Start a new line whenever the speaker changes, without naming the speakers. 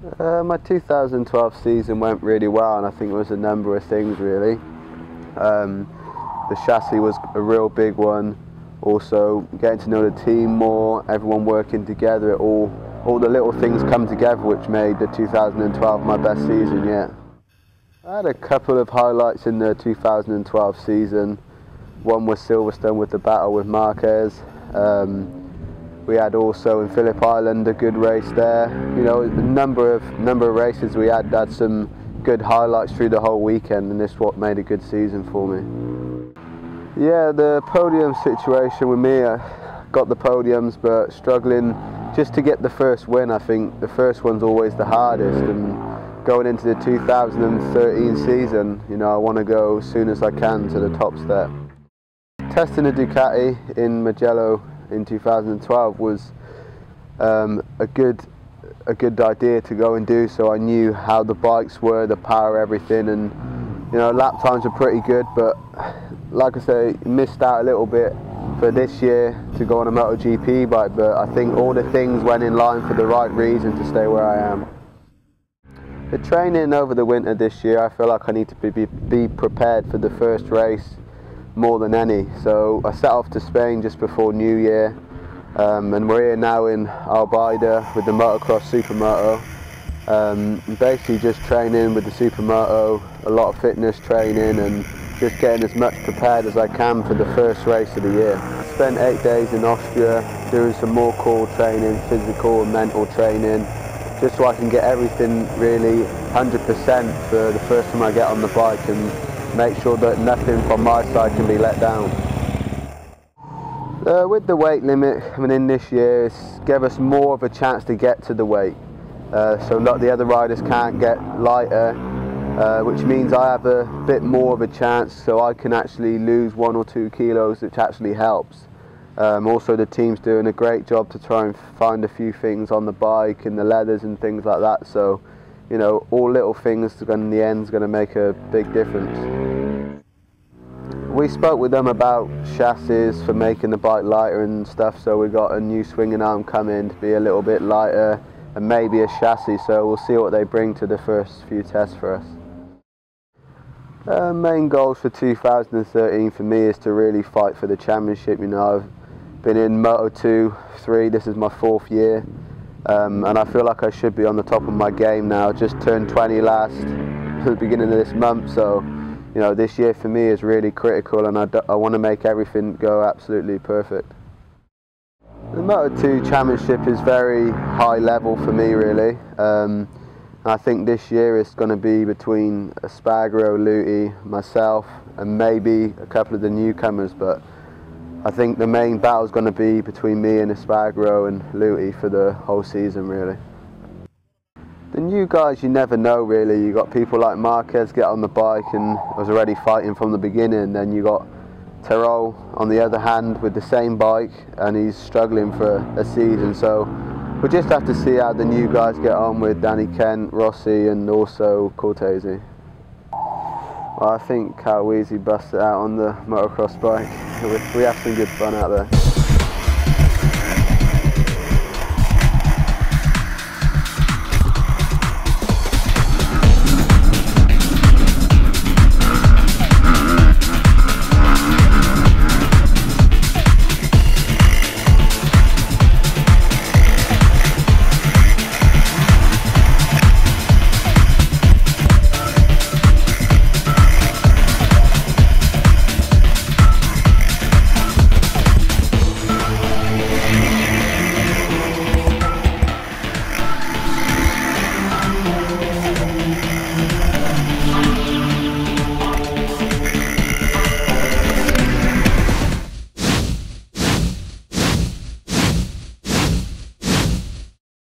My 2012 season went really well, and I think it was a number of things really. The chassis was a real big one. Also, getting to know the team more, everyone working together, all the little things come together, which made the 2012 my best season yet. I had a couple of highlights in the 2012 season. One was Silverstone with the battle with Marquez. We had also in Phillip Island a good race there. You know, a number of races we had some good highlights through the whole weekend, and this is what made a good season for me. Yeah, the podium situation with me, I got the podiums, but struggling just to get the first win. I think the first one's always the hardest, and going into the 2013 season, you know, I want to go as soon as I can to the top step. Testing the Ducati in Mugello in 2012 was a good idea to go and do, so I knew how the bikes were, the power, everything, and you know, lap times were pretty good, but like I say, missed out a little bit for this year to go on a MotoGP bike, but I think all the things went in line for the right reason to stay where I am. The training over the winter this year, I feel like I need to be prepared for the first race more than any. So I set off to Spain just before New Year, and we're here now in Albaida with the motocross supermoto. Basically just training with the supermoto, a lot of fitness training, and just getting as much prepared as I can for the first race of the year. I spent 8 days in Austria doing some more core training, physical and mental training, just so I can get everything really 100% for the first time I get on the bike, and make sure that nothing from my side can be let down. With the weight limit coming in this year, it's gave us more of a chance to get to the weight. So not the other riders can't get lighter, which means I have a bit more of a chance, so I can actually lose 1 or 2 kilos, which actually helps. Also the team's doing a great job to try and find a few things on the bike and the leathers and things like that, so you know, all little things in the end is going to make a big difference. We spoke with them about chassis for making the bike lighter and stuff, so we got a new swinging arm coming to be a little bit lighter, and maybe a chassis, so we'll see what they bring to the first few tests for us. Main goals for 2013 for me is to really fight for the championship. You know, I've been in Moto2 3, this is my 4th year, and I feel like I should be on the top of my game now. Just turned 20 at the beginning of this month, so you know, this year for me is really critical, and I want to make everything go absolutely perfect. The Moto2 Championship is very high level for me really. I think this year it's going to be between Espargaro, Luti, myself, and maybe a couple of the newcomers, but I think the main battle is going to be between me and Espargaro and Luti for the whole season really. The new guys, you never know really. You got people like Marquez get on the bike and was already fighting from the beginning, then you got Terol on the other hand with the same bike, and he's struggling for a season, so we'll just have to see how the new guys get on with Danny Kent, Rossi, and also Cortese. Well, I think Kawese busted out on the motocross bike. We have some good fun out there.